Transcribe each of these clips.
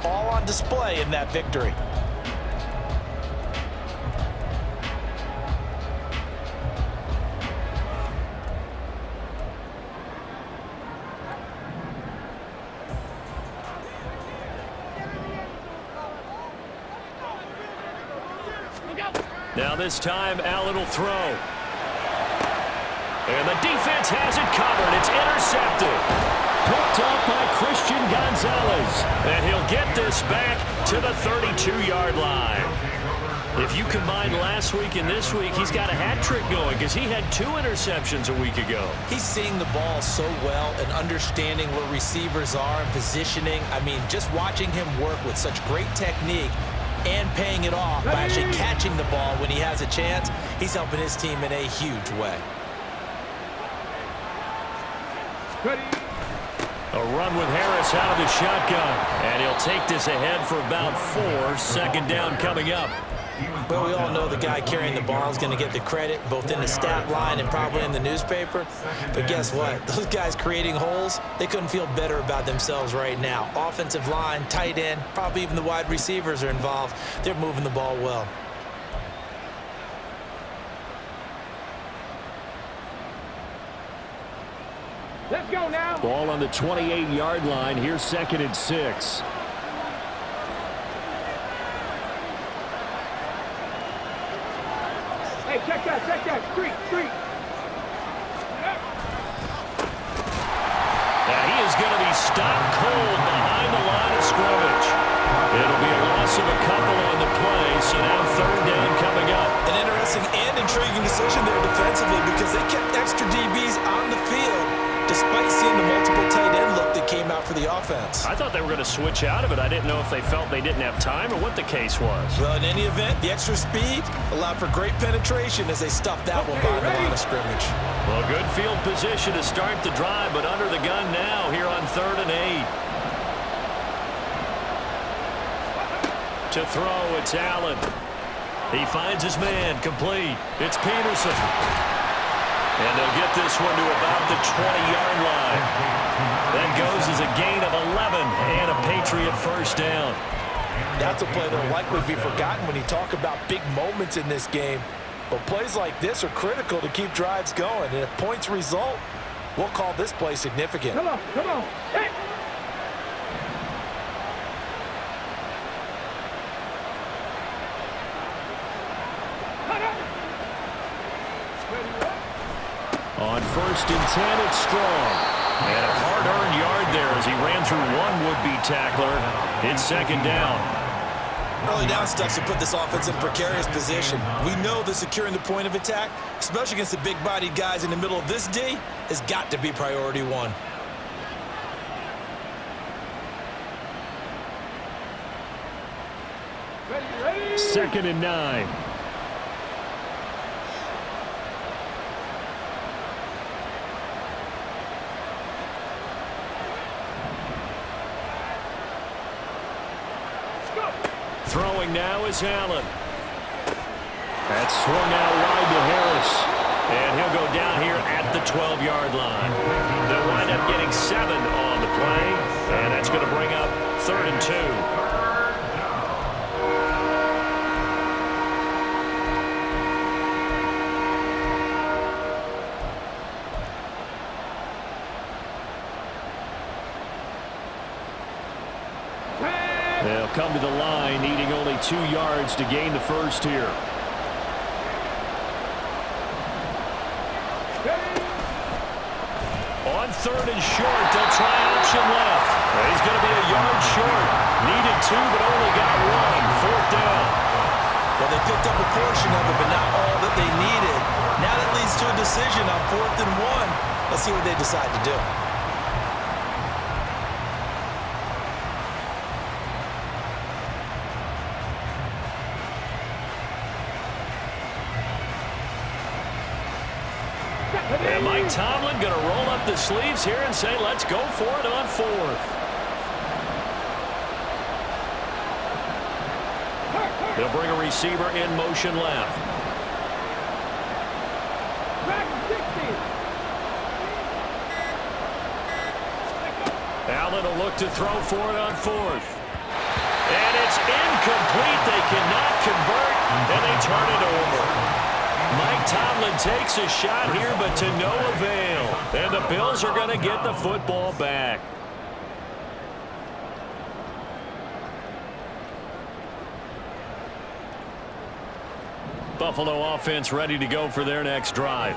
all on display in that victory. Now this time, Allen will throw. And the defense has it covered. It's intercepted. Picked off by Christian Gonzalez. And he'll get this back to the 32-yard line. If you combine last week and this week, he's got a hat trick going because he had 2 interceptions a week ago. He's seeing the ball so well and understanding where receivers are and positioning. I mean, just watching him work with such great technique and paying it off by actually catching the ball when he has a chance, he's helping his team in a huge way. A run with Harris out of the shotgun. And he'll take this ahead for about 4. Second down coming up. Well, we all know the guy carrying the ball is going to get the credit, both in the stat line and probably in the newspaper. But guess what? Those guys creating holes, they couldn't feel better about themselves right now. Offensive line, tight end, probably even the wide receivers are involved. They're moving the ball well. Let's go now. Ball on the 28-yard line. Here's 2nd and 6. Hey, check that. Street. Now he is going to be stopped cold behind the line of scrimmage. It'll be a loss of a couple on the play, so now 3rd down coming up. An interesting and intriguing decision there defensively because they kept extra DBs on the field despite seeing the multiple tight end look that came out for the offense. I thought they were going to switch out of it. I didn't know if they felt they didn't have time or what the case was. Well, in any event, the extra speed allowed for great penetration as they stuffed that one behind the line of scrimmage. Well, good field position to start the drive, but under the gun now here on 3rd and 8. To throw, it's Allen. He finds his man, complete. It's Peterson. And they'll get this one to about the 20-yard line. That goes as a gain of 11 and a Patriot first down. That's a play that'll likely be forgotten when you talk about big moments in this game. But plays like this are critical to keep drives going. And if points result, we'll call this play significant. Come on. Hey. On 1st and 10, it's Strong. And a hard-earned yard there as he ran through one would-be tackler. It's 2nd down. Early down stuff to put this offense in a precarious position. We know that securing the point of attack, especially against the big-bodied guys in the middle of this D, has got to be priority 1. Ready. 2nd and 9. Throwing now is Allen. That's swung out wide to Harris. And he'll go down here at the 12-yard line. They'll wind up getting 7 on the play. And that's going to bring up 3rd and 2. They'll come to the line, needing only 2 yards to gain the first here. On 3rd and short, they'll try option left. He's going to be a yard short. Needed 2, but only got 1. 4th down. Well, they picked up a portion of it, but not all that they needed. Now that leads to a decision on 4th and 1. Let's see what they decide to do. And Mike Tomlin going to roll up the sleeves here and say, let's go for it on 4th. They'll bring a receiver in motion left. Allen will look to throw for it on 4th. turn it over. Mike Tomlin takes a shot here, but to no avail. And the Bills are going to get the football back. Buffalo offense ready to go for their next drive.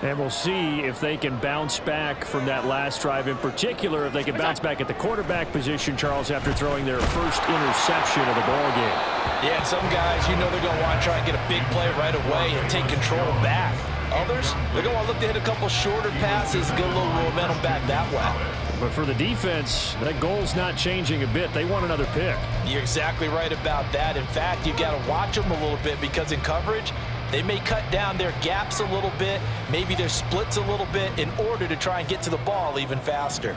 And we'll see if they can bounce back from that last drive. In particular, if they can bounce back at the quarterback position, Charles, after throwing their first interception of the ball game. Yeah, some guys, you know they're going to want to try and get a big play right away and take control back. Others, they're going to look to hit a couple shorter passes and get a little momentum back that way. But for the defense, that goal's not changing a bit. They want another pick. You're exactly right about that. In fact, you got to watch them a little bit because in coverage, they may cut down their gaps a little bit, maybe their splits a little bit in order to try and get to the ball even faster.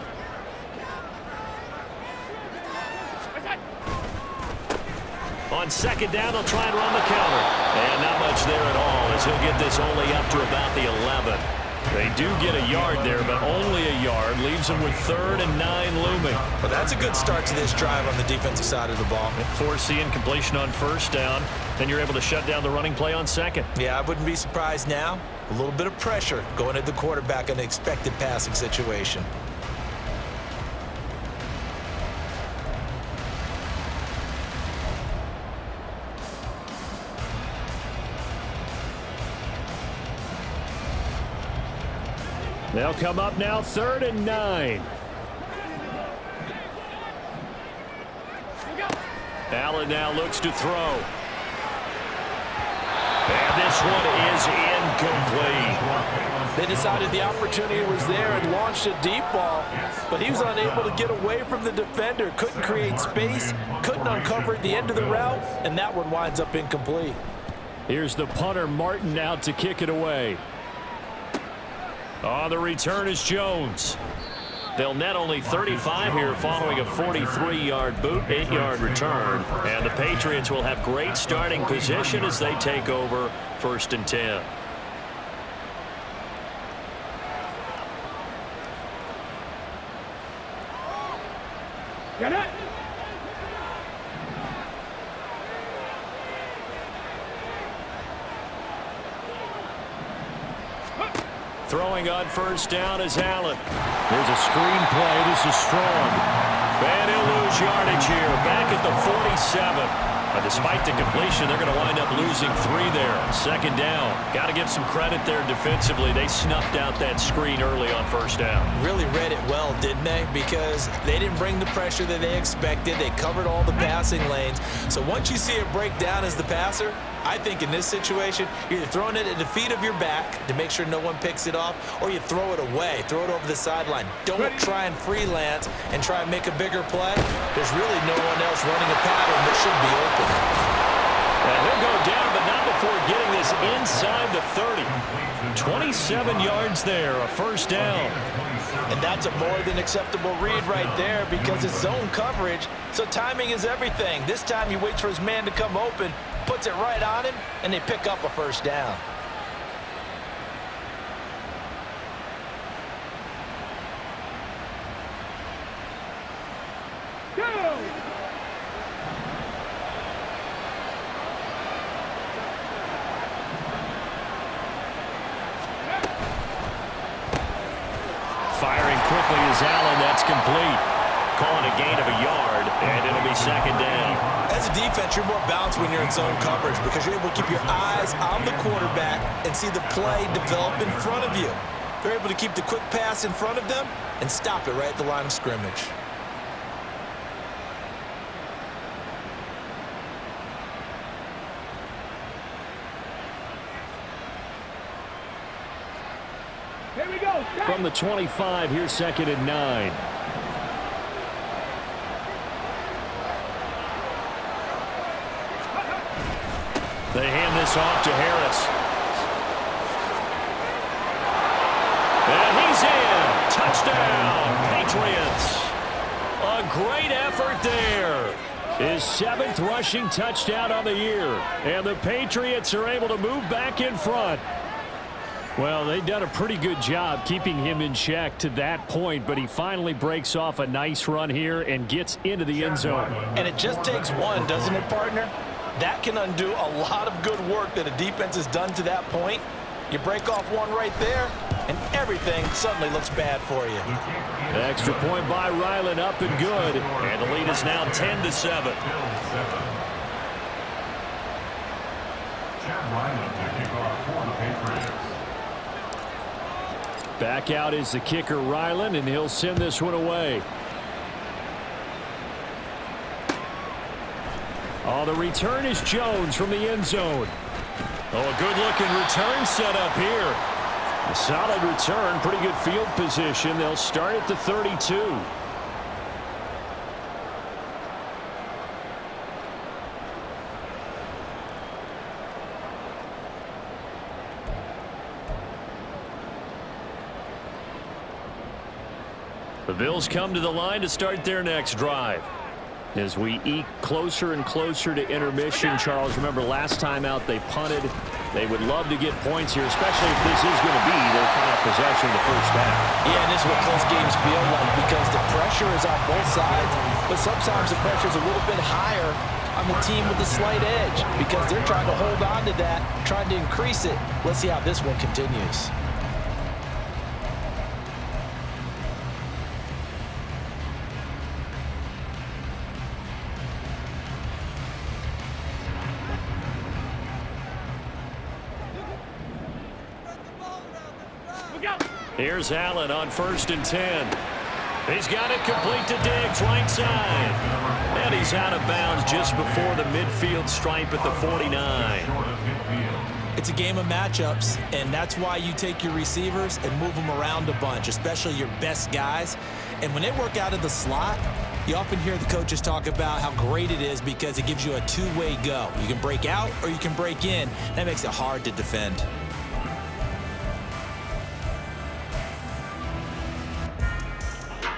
On second down, they'll try and run the counter. And not much there at all as he'll get this only up to about the 11. They do get a yard there, but only a yard. Leaves them with 3rd and 9 looming. Well, that's a good start to this drive on the defensive side of the ball. Forcing completion on first down. Then you're able to shut down the running play on second. Yeah, I wouldn't be surprised now. A little bit of pressure going at the quarterback in an expected passing situation. They'll come up now 3rd and 9. Allen now looks to throw. And this one is incomplete. They decided the opportunity was there and launched a deep ball, but he was unable to get away from the defender. Couldn't create space, couldn't uncover at the end of the route, and that one winds up incomplete. Here's the punter, Martin, out to kick it away. On the return is Jones. They'll net only 35 here following a 43-yard boot, 8-yard return. And the Patriots will have great starting position as they take over 1st and 10. Get it! Throwing on first down is Allen. There's a screen play. This is strong. And he'll lose yardage here. Back at the 47. Despite the completion, they're going to wind up losing 3 there. 2nd down. Got to give some credit there defensively. They snuffed out that screen early on first down. Really read it well, didn't they? Because they didn't bring the pressure that they expected. They covered all the passing lanes. So once you see it break down as the passer, I think in this situation, you're either throwing it at the feet of your back to make sure no one picks it off, or you throw it away, throw it over the sideline. Don't try and freelance and try and make a bigger play. There's really no one else running a pattern that should be open. And he'll go down, but not before getting this inside the 30. 27 yards there, a first down. And that's a more than acceptable read right there because it's zone coverage, so timing is everything. This time he waits for his man to come open, puts it right on him, and they pick up a first down. Go! Firing quickly is Allen. That's complete. Calling a gain of a yard, and it'll be 2nd down. As a defense, you're more balanced when you're in zone coverage because you're able to keep your eyes on the quarterback and see the play develop in front of you. They're able to keep the quick pass in front of them and stop it right at the line of scrimmage. Here we go. From the 25, here's 2nd and 9. They hand this off to Harris. And he's in. Touchdown, Patriots. A great effort there. His 7th rushing touchdown on the year. And the Patriots are able to move back in front. Well, they've done a pretty good job keeping him in check to that point, but he finally breaks off a nice run here and gets into the end zone. And it just takes one, doesn't it, partner? That can undo a lot of good work that a defense has done to that point. You break off one right there, and everything suddenly looks bad for you. Extra point by Ryland, up and good. And the lead is now 10-7. Back out is the kicker, Ryland, and he'll send this one away. Oh, the return is Jones from the end zone. Oh, a good-looking return set up here. A solid return, pretty good field position. They'll start at the 32. The Bills come to the line to start their next drive. As we eke closer and closer to intermission, Charles, remember last time out they punted. They would love to get points here, especially if this is going to be their final possession of the first half. Yeah, and this is what close games feel like because the pressure is on both sides, but sometimes the pressure is a little bit higher on the team with the slight edge because they're trying to hold on to that, trying to increase it. Let's see how this one continues. Here's Allen on 1st and 10. He's got it complete to Diggs, right side. And he's out of bounds just before the midfield stripe at the 49. It's a game of matchups, and that's why you take your receivers and move them around a bunch, especially your best guys. And when they work out of the slot, you often hear the coaches talk about how great it is because it gives you a two-way go. You can break out or you can break in. That makes it hard to defend.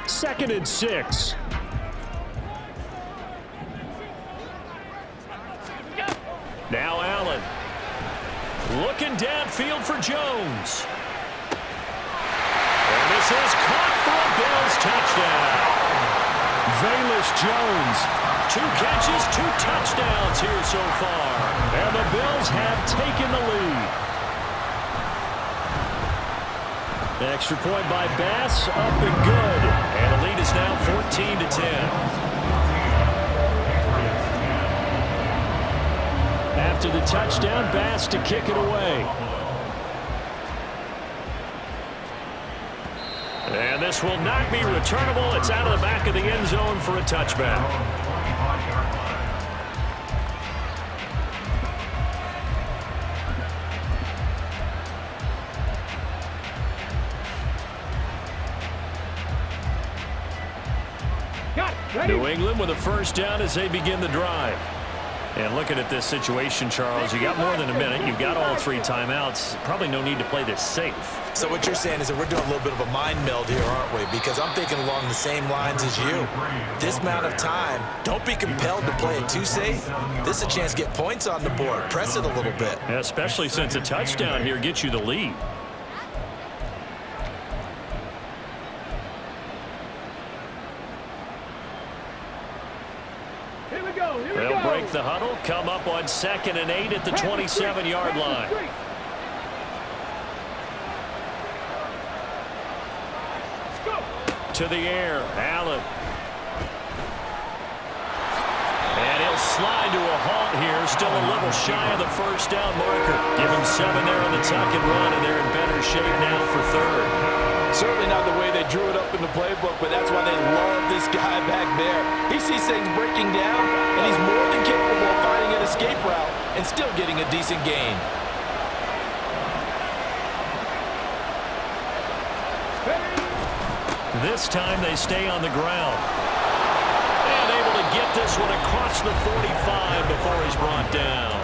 Second and 6. Now Allen. Looking downfield for Jones. And this is caught for a Bills touchdown. Velus Jones. 2 catches, 2 touchdowns here so far. And the Bills have taken the lead. Extra point by Bass, up and good. And the lead is now 14-10. After the touchdown, Bass to kick it away. And this will not be returnable. It's out of the back of the end zone for a touchback. New England with a first down as they begin the drive. And looking at this situation, Charles, you got more than a minute. You've got all 3 timeouts. Probably no need to play this safe. So what you're saying is that we're doing a little bit of a mind meld here, aren't we? Because I'm thinking along the same lines as you. This amount of time, don't be compelled to play it too safe. This is a chance to get points on the board. Press it a little bit. Yeah, especially since a touchdown here gets you the lead. They'll break the huddle, come up on 2nd and 8 at the 27-yard line. To the air, Allen. And he'll slide to a halt here, still a little shy of the first down marker. Give him 7 there on the tuck and run, and they're in better shape now for 3rd. Certainly not the way they drew it up in the playbook, but that's why they love this guy back there. He sees things breaking down, and he's more than capable of finding an escape route and still getting a decent gain. This time they stay on the ground. And able to get this one across the 45 before he's brought down.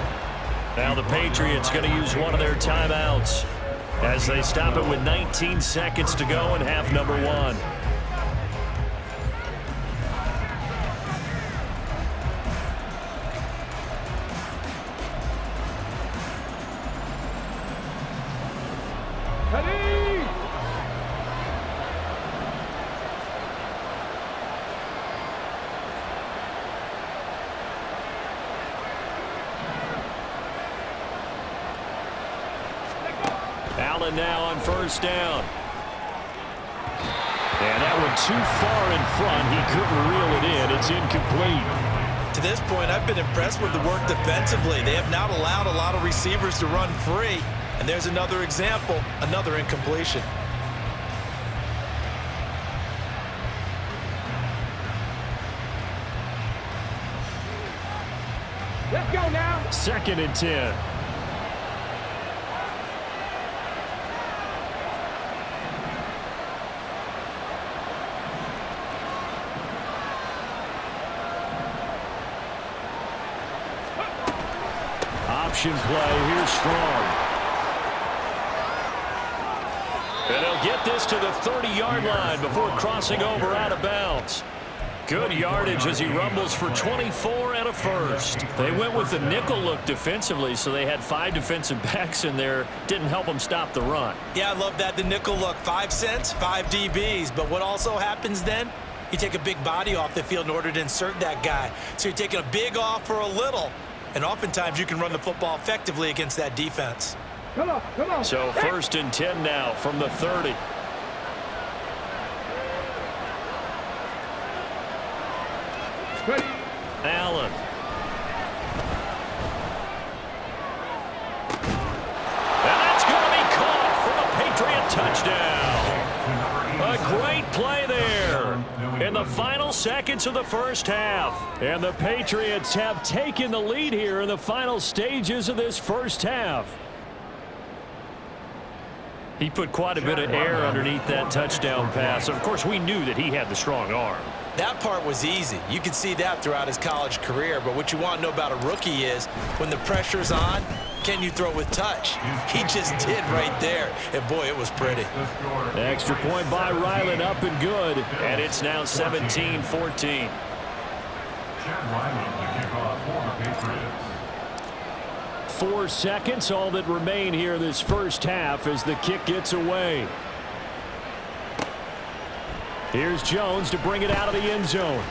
Now the Patriots going to use one of their timeouts as they stop it with 19 seconds to go in half number 1. Allen now on first down. And that one too far in front. He couldn't reel it in. It's incomplete. To this point, I've been impressed with the work defensively. They have not allowed a lot of receivers to run free. And there's another example, another incompletion. Let's go now. 2nd and 10. Option play. Here's Strong. And he'll get this to the 30-yard line before crossing over out of bounds. Good yardage as he rumbles for 24 and a first. They went with the nickel look defensively, so they had 5 defensive backs in there. Didn't help them stop the run. Yeah, I love that, the nickel look. 5 cents, 5 DBs. But what also happens then? You take a big body off the field in order to insert that guy. So you're taking a big off for a little. And oftentimes you can run the football effectively against that defense. Come on, come on. So 1st and 10 now from the 30. Ready. Allen. And that's going to be caught for a Patriot touchdown. A great play there in the final seconds of the first half. And the Patriots have taken the lead here in the final stages of this first half. He put quite a bit of air underneath that touchdown pass. Of course, we knew that he had the strong arm. That part was easy. You can see that throughout his college career. But what you want to know about a rookie is when the pressure's on, can you throw with touch? He just did right there. And, boy, it was pretty. Extra point by Ryland, up and good. And it's now 17-14. 4 seconds, all that remain here this first half as the kick gets away. Here's Jones to bring it out of the end zone.